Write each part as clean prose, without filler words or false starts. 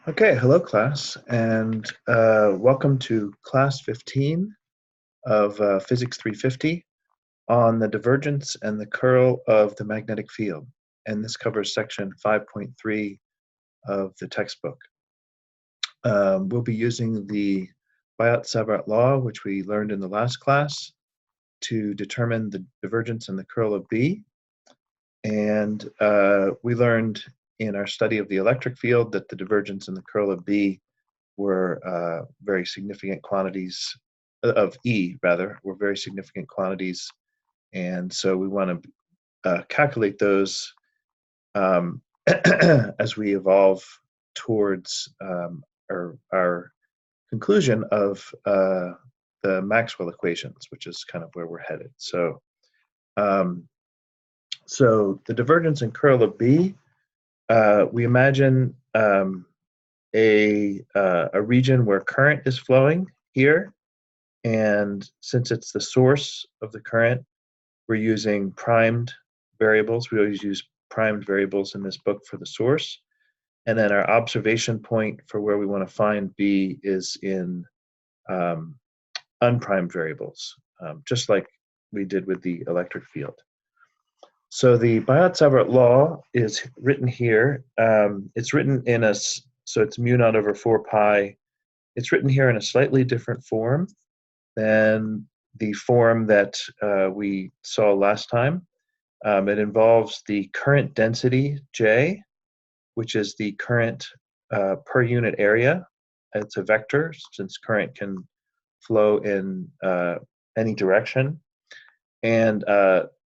Okay, hello class, and welcome to class 15 of Physics 350 on the divergence and the curl of the magnetic field. And this covers section 5.3 of the textbook. We'll be using the Biotsavart Law, which we learned in the last class, to determine the divergence and the curl of B. And we learned in our study of the electric field that the divergence and the curl of B were very significant quantities of E, rather, were very significant quantities. And so we want to calculate those as we evolve towards our conclusion of the Maxwell equations, which is kind of where we're headed. So the divergence and curl of B, we imagine a region where current is flowing here, and since it's the source of the current, we're using primed variables. We always use primed variables in this book for the source, and then our observation point for where we want to find B is in unprimed variables, just like we did with the electric field. So the Biotsavart law is written here. It's written in a, so it's mu naught over 4 pi. It's written here in a slightly different form than the form that we saw last time. It involves the current density, J, which is the current per unit area. It's a vector, since current can flow in any direction. And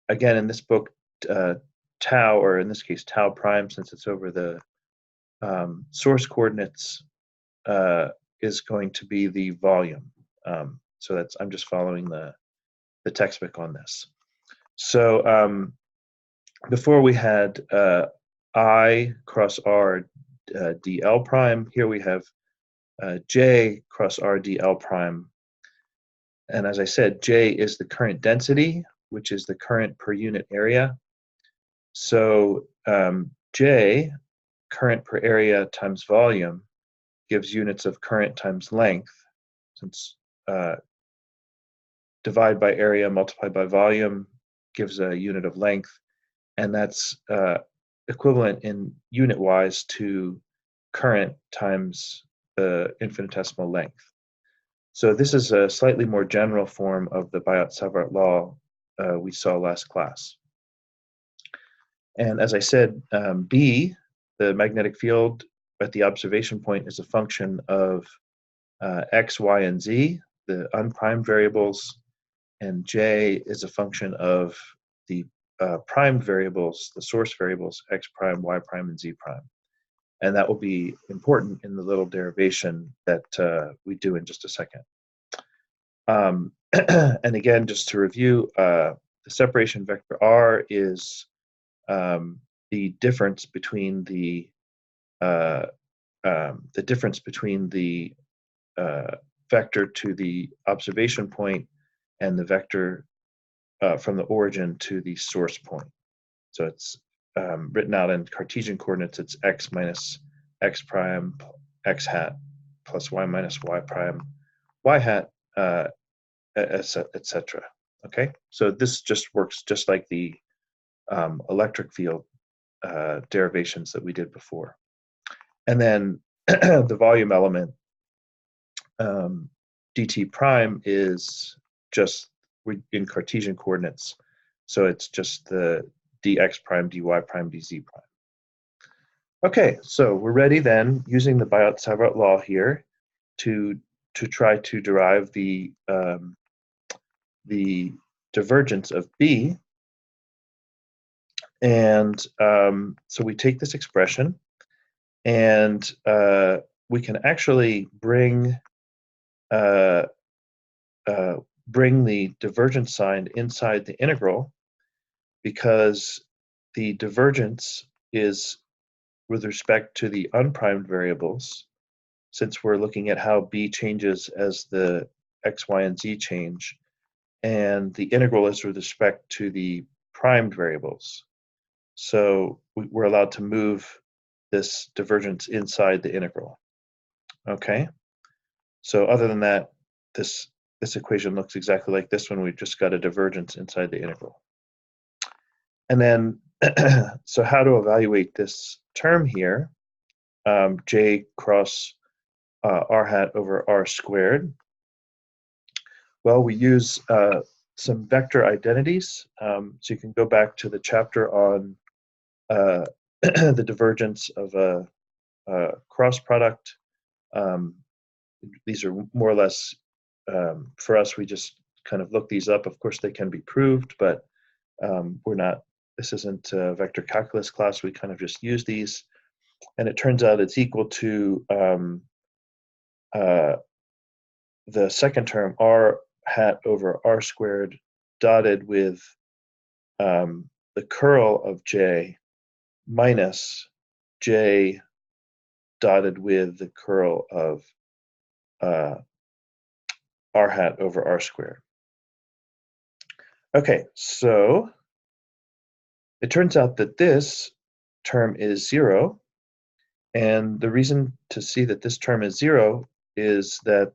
again, in this book, tau, or in this case tau prime, since it's over the source coordinates, is going to be the volume. So that's, I'm just following the textbook on this. So before we had I cross R dl prime. Here we have J cross R dl prime. And as I said, J is the current density, which is the current per unit area. So J, current per area times volume, gives units of current times length, since divide by area multiplied by volume gives a unit of length, and that's equivalent in unit-wise to current times the infinitesimal length. So this is a slightly more general form of the Biotsavart law we saw last class. And as I said, B, the magnetic field at the observation point, is a function of x, y, and z, the unprimed variables, and J is a function of the primed variables, the source variables, x prime, y prime, and z prime. And that will be important in the little derivation that we do in just a second. And again, just to review, the separation vector R is the difference between the vector to the observation point and the vector from the origin to the source point. So it's written out in Cartesian coordinates. It's x minus x prime x hat plus y minus y prime y hat, etc. Okay, so this just works just like the electric field derivations that we did before. And then the volume element, dt prime, is just in Cartesian coordinates, so it's just the dx prime, dy prime, dz prime. Okay, so we're ready then, using the Biotsavart law here, to try to derive the divergence of B. And so we take this expression, and we can actually bring the divergence sign inside the integral, because the divergence is with respect to the unprimed variables, since we're looking at how B changes as the x, y, and z change, and the integral is with respect to the primed variables. So we're allowed to move this divergence inside the integral. Okay, so other than that, this equation looks exactly like this one. We've just got a divergence inside the integral. And then, so how to evaluate this term here, j cross r hat over r squared? Well, we use some vector identities. So you can go back to the chapter on the divergence of a cross product. These are more or less, for us, we just kind of look these up. Of course, they can be proved, but we're not, this isn't a vector calculus class. We kind of just use these. And it turns out it's equal to the second term, r hat over r squared, dotted with the curl of j minus j dotted with the curl of r hat over r squared. Okay, so it turns out that this term is 0, and the reason to see that this term is 0 is that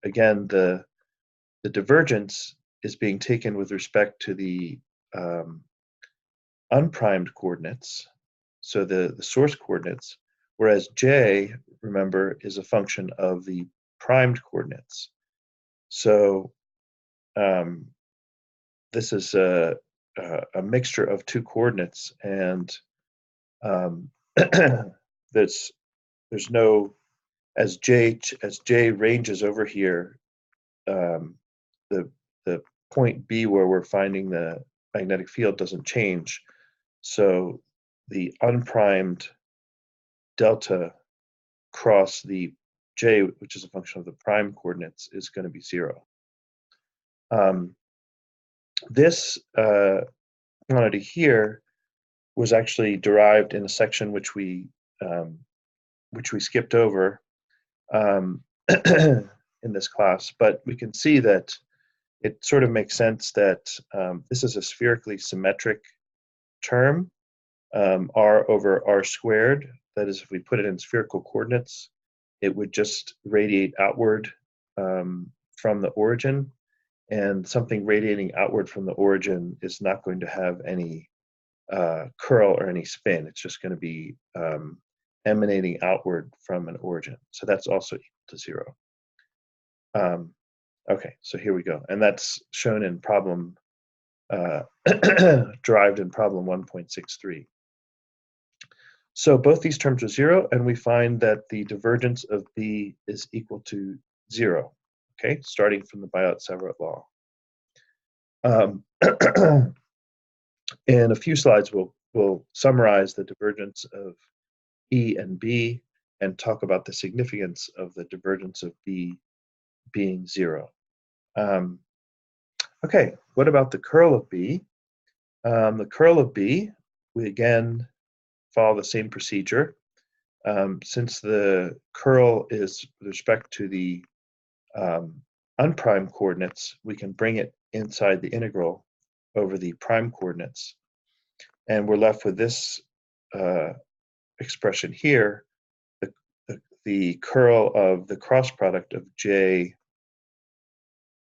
again the divergence is being taken with respect to the unprimed coordinates, so the source coordinates, whereas j, remember, is a function of the primed coordinates. So this is a mixture of two coordinates, and there's no, as j ranges over here, the point B where we're finding the magnetic field doesn't change. So the unprimed delta cross the j, which is a function of the prime coordinates, is going to be 0. This quantity here was actually derived in a section which we skipped over in this class, but we can see that it sort of makes sense that this is a spherically symmetric term, r over r squared. That is, if we put it in spherical coordinates, it would just radiate outward from the origin, and something radiating outward from the origin is not going to have any curl or any spin. It's just going to be emanating outward from an origin. So that's also equal to 0. Okay, so here we go. And that's shown in problem, derived in problem 1.63. So both these terms are 0, and we find that the divergence of B is equal to 0, okay, starting from the Biotsavart law. In a few slides, we'll summarize the divergence of E and B and talk about the significance of the divergence of B being 0. Okay, what about the curl of B? The curl of B, we again follow the same procedure. Since the curl is with respect to the unprimed coordinates, we can bring it inside the integral over the prime coordinates. And we're left with this expression here, the curl of the cross product of j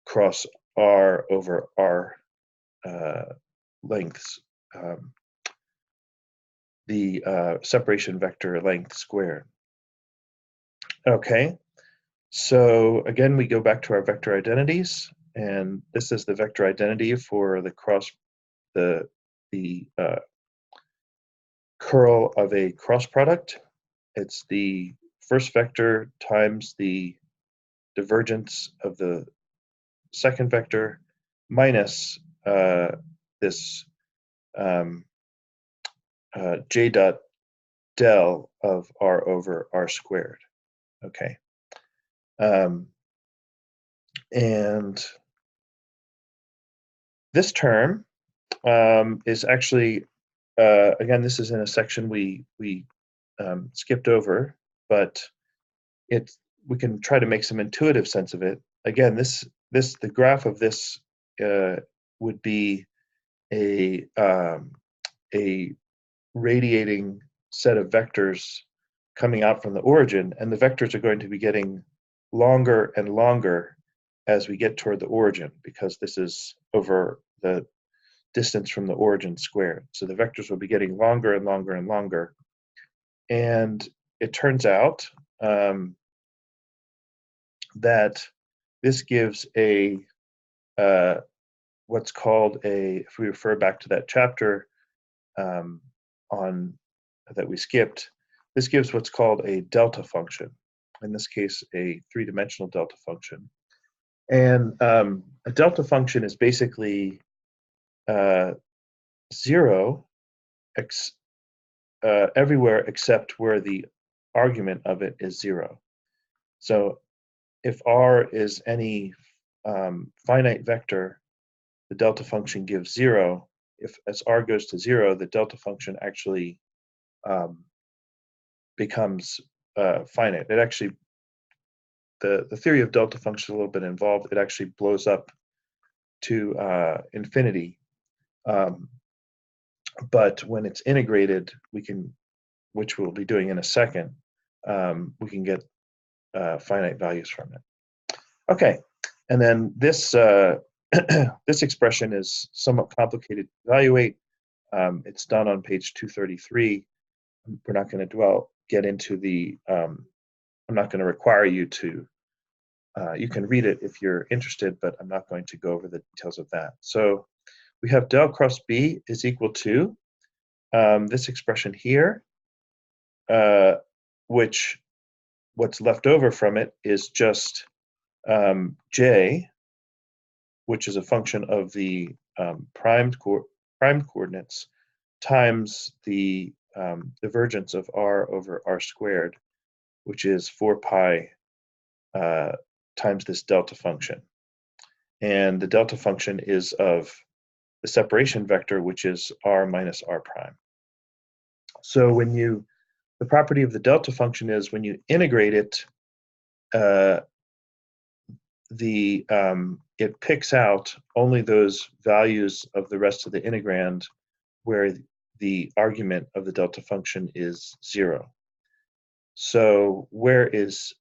cross r over r lengths, the separation vector length squared. Okay, so again, we go back to our vector identities, and this is the vector identity for the curl of a cross product. It's the first vector times the divergence of the second vector minus this j dot del of r over r squared. Okay. And this term is actually, again, this is in a section we skipped over, but we can try to make some intuitive sense of it. Again, the graph of this would be a radiating set of vectors coming out from the origin, and the vectors are going to be getting longer and longer as we get toward the origin, because this is over the distance from the origin squared. So the vectors will be getting longer and longer and longer. And it turns out that this gives a what's called a, if we refer back to that chapter on that we skipped, this gives what's called a delta function. In this case, a three-dimensional delta function. And a delta function is basically 0 everywhere except where the argument of it is 0. So if R is any finite vector, the delta function gives 0. If as R goes to 0, the delta function actually becomes finite. It actually, the theory of delta function is a little bit involved. It actually blows up to infinity. But when it's integrated, we can, which we'll be doing in a second, we can get finite values from it. Okay, and then this this expression is somewhat complicated to evaluate. It's done on page 233. We're not going to get into the. I'm not going to require you to. You can read it if you're interested, but I'm not going to go over the details of that. So we have del cross B is equal to this expression here, which what's left over from it is just J, which is a function of the primed coordinates, times the divergence of R over R squared, which is 4 pi times this delta function. And the delta function is of the separation vector, which is R minus R prime. So when you, the property of the delta function is when you integrate it, it picks out only those values of the rest of the integrand where the argument of the delta function is 0. So where is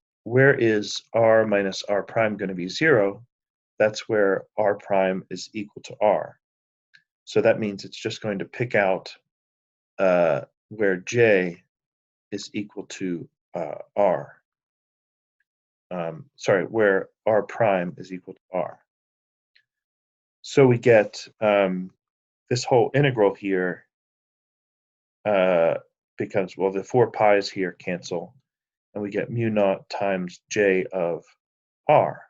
R minus R prime going to be 0? That's where R prime is equal to R. So that means it's just going to pick out where J is equal to R. Sorry, where R prime is equal to R. So we get this whole integral here becomes, well, the 4 pi's here cancel, and we get mu naught times J of R.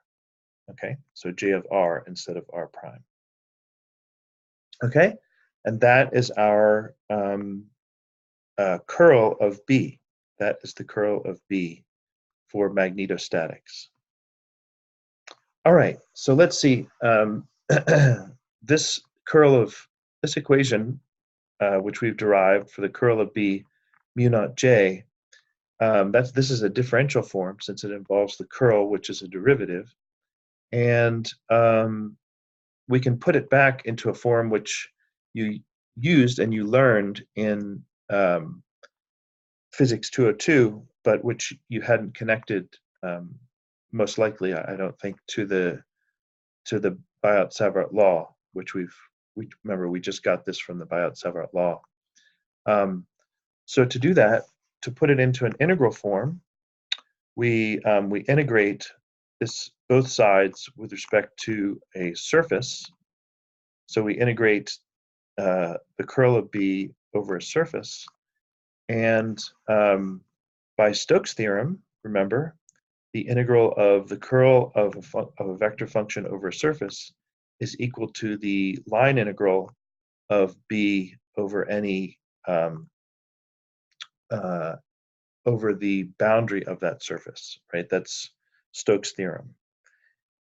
Okay, so J of R instead of R prime. Okay, and that is our curl of B. That is the curl of B for magnetostatics. All right, so let's see. This curl of this equation, which we've derived for the curl of B, mu naught J, this is a differential form since it involves the curl, which is a derivative, and we can put it back into a form which you used and you learned in Physics 202, but which you hadn't connected, most likely, I don't think, to the Biotsavart Law, which we remember we just got this from the Biotsavart Law. So to do that, to put it into an integral form, we integrate this both sides with respect to a surface. So we integrate the curl of B over a surface, and by Stokes' theorem, remember, the integral of the curl of a vector function over a surface is equal to the line integral of B over any over the boundary of that surface, right? That's Stokes' theorem.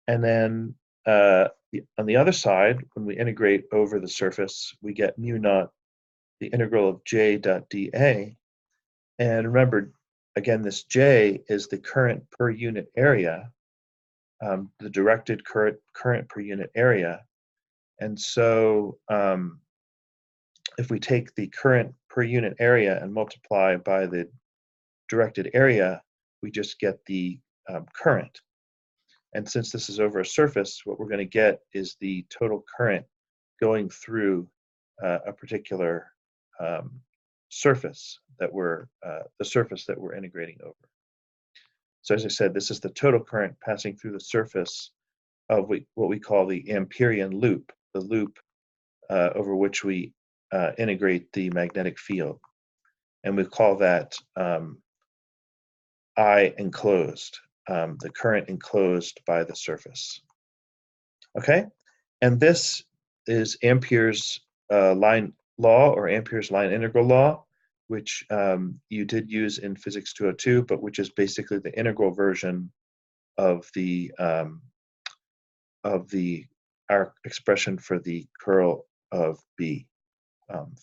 And then on the other side, when we integrate over the surface, we get mu naught, the integral of J dot dA. And remember, again, this J is the current per unit area, the directed current per unit area. And so if we take the current per unit area and multiply by the directed area, we just get the current. And since this is over a surface, what we're going to get is the total current going through a particular surface that we're integrating over. So as I said, this is the total current passing through the surface of what we call the Amperian loop, the loop over which we integrate the magnetic field. And we call that I enclosed, the current enclosed by the surface. Okay, and this is Ampere's line law, or Ampere's line integral law, which you did use in Physics 202, but which is basically the integral version of our expression for the curl of B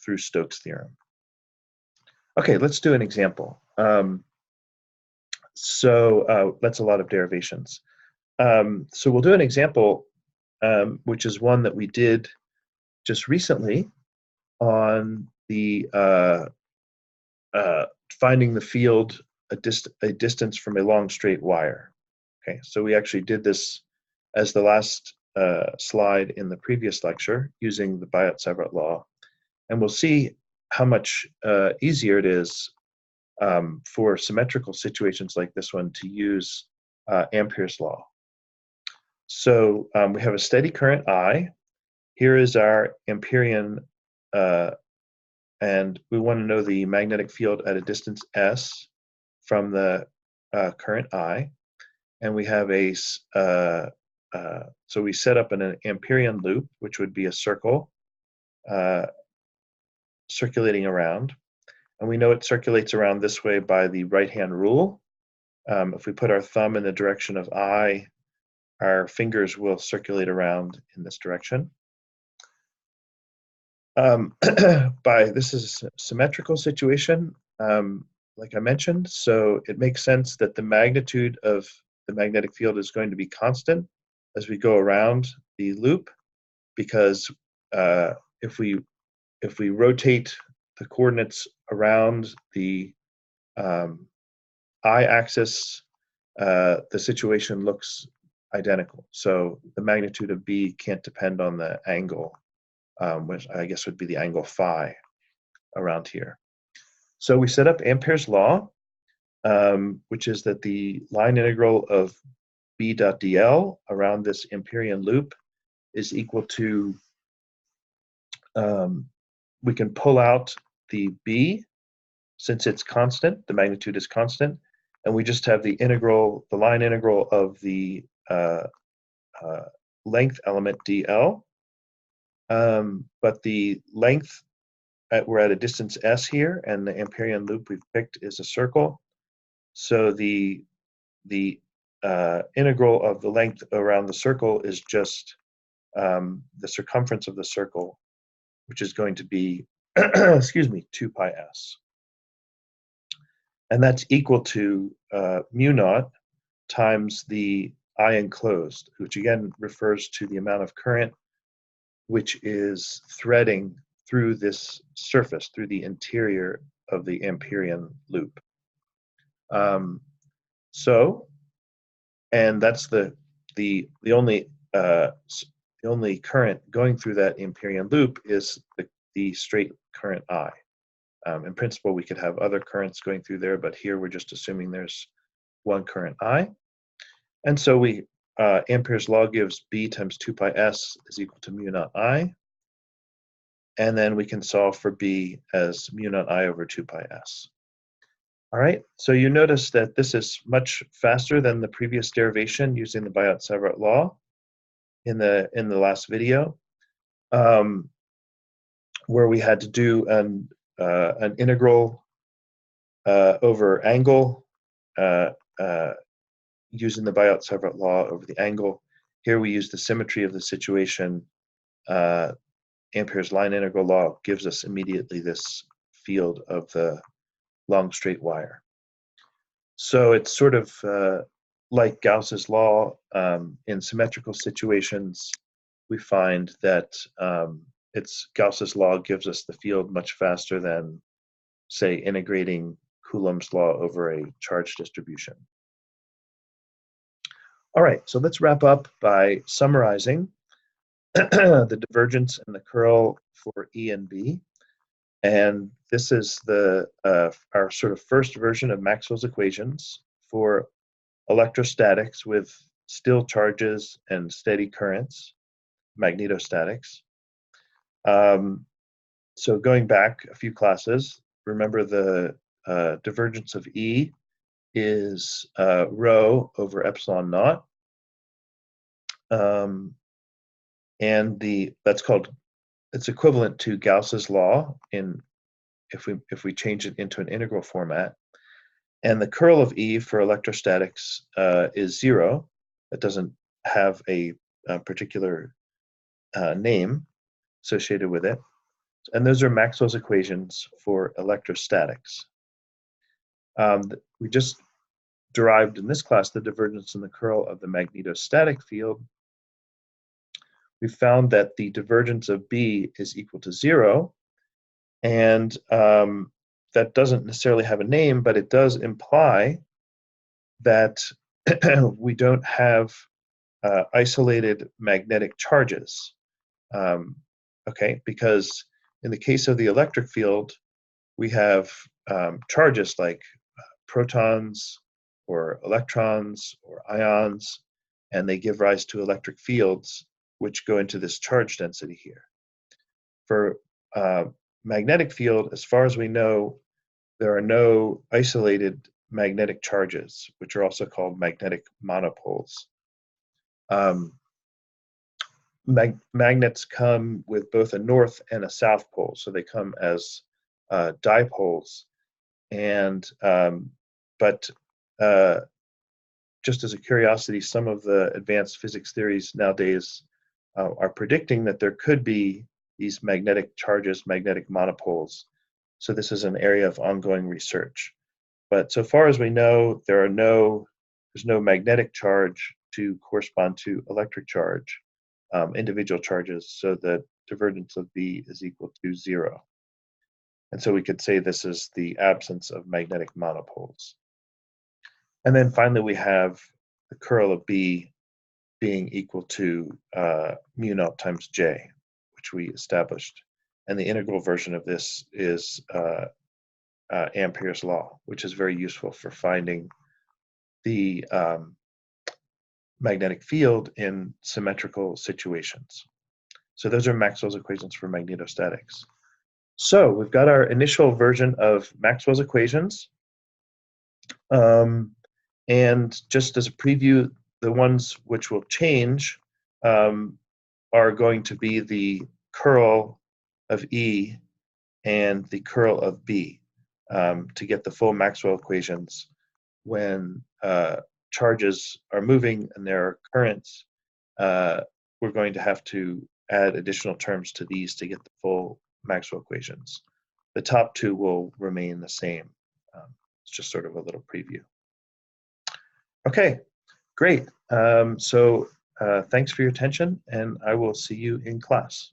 through Stokes' theorem. Okay, let's do an example. So that's a lot of derivations. So we'll do an example, which is one that we did just recently on the finding the field a distance from a long straight wire. Okay, so we actually did this as the last slide in the previous lecture using the Biotsavart law, and we'll see how much easier it is for symmetrical situations like this one to use Ampere's law. So we have a steady current I. Here is our Amperian, and we want to know the magnetic field at a distance s from the current I. And we have so we set up an Amperian loop, which would be a circle circulating around. And we know it circulates around this way by the right-hand rule. If we put our thumb in the direction of I, our fingers will circulate around in this direction. This is a symmetrical situation, like I mentioned, so it makes sense that the magnitude of the magnetic field is going to be constant as we go around the loop, because if we rotate the coordinates around the I-axis, the situation looks identical. So the magnitude of B can't depend on the angle, which I guess would be the angle phi around here. So we set up Ampere's law, which is that the line integral of B dot dl around this Amperian loop is equal to, we can pull out the B since it's constant, the magnitude is constant, and we just have the integral, the line integral of the length element dl. But the length, we're at a distance s here, and the Amperian loop we've picked is a circle. So the integral of the length around the circle is just the circumference of the circle, which is going to be, excuse me, 2 pi s. And that's equal to mu naught times the I enclosed, which again refers to the amount of current which is threading through this surface, through the interior of the Amperian loop. And that's the only current going through that Amperian loop is the straight current I. In principle, we could have other currents going through there, but here we're just assuming there's one current I. And so Ampere's law gives B times 2 pi s is equal to mu naught I. And then we can solve for B as mu naught I over 2 pi s. All right, so you notice that this is much faster than the previous derivation using the Biotsavart law in the last video, where we had to do an integral over angle using the Biotsavart law over the angle. Here we use the symmetry of the situation. Ampere's line integral law gives us immediately this field of the long straight wire. So it's sort of like Gauss's law. In symmetrical situations, we find that Gauss's law gives us the field much faster than, say, integrating Coulomb's law over a charge distribution. All right, so let's wrap up by summarizing the divergence and the curl for E and B. And this is our sort of first version of Maxwell's equations for electrostatics with still charges and steady currents, magnetostatics. So going back a few classes, remember the divergence of E is rho over epsilon naught. And it's equivalent to Gauss's law if we change it into an integral format. And the curl of E for electrostatics is 0. That doesn't have a particular name associated with it. And those are Maxwell's equations for electrostatics. We just derived in this class the divergence and the curl of the magnetostatic field. We found that the divergence of B is equal to 0. And that doesn't necessarily have a name, but it does imply that we don't have isolated magnetic charges. Okay, because in the case of the electric field, we have charges like protons or electrons or ions, and they give rise to electric fields which go into this charge density here. For magnetic field, as far as we know, there are no isolated magnetic charges, which are also called magnetic monopoles. Magnets come with both a north and a south pole, so they come as dipoles. And but just as a curiosity, some of the advanced physics theories nowadays are predicting that there could be these magnetic charges, magnetic monopoles. So this is an area of ongoing research. But so far as we know, there's no magnetic charge to correspond to electric charge, individual charges, so the divergence of B is equal to 0. And so we could say this is the absence of magnetic monopoles. And then finally, we have the curl of B being equal to mu naught times J, which we established. And the integral version of this is Ampere's law, which is very useful for finding the magnetic field in symmetrical situations. So those are Maxwell's equations for magnetostatics. So we've got our initial version of Maxwell's equations. And just as a preview, the ones which will change are going to be the curl of E and the curl of B to get the full Maxwell equations. When charges are moving and there are currents, we're going to have to add additional terms to these to get the full Maxwell equations. The top two will remain the same. It's just sort of a little preview. Okay, great. So thanks for your attention, and I will see you in class.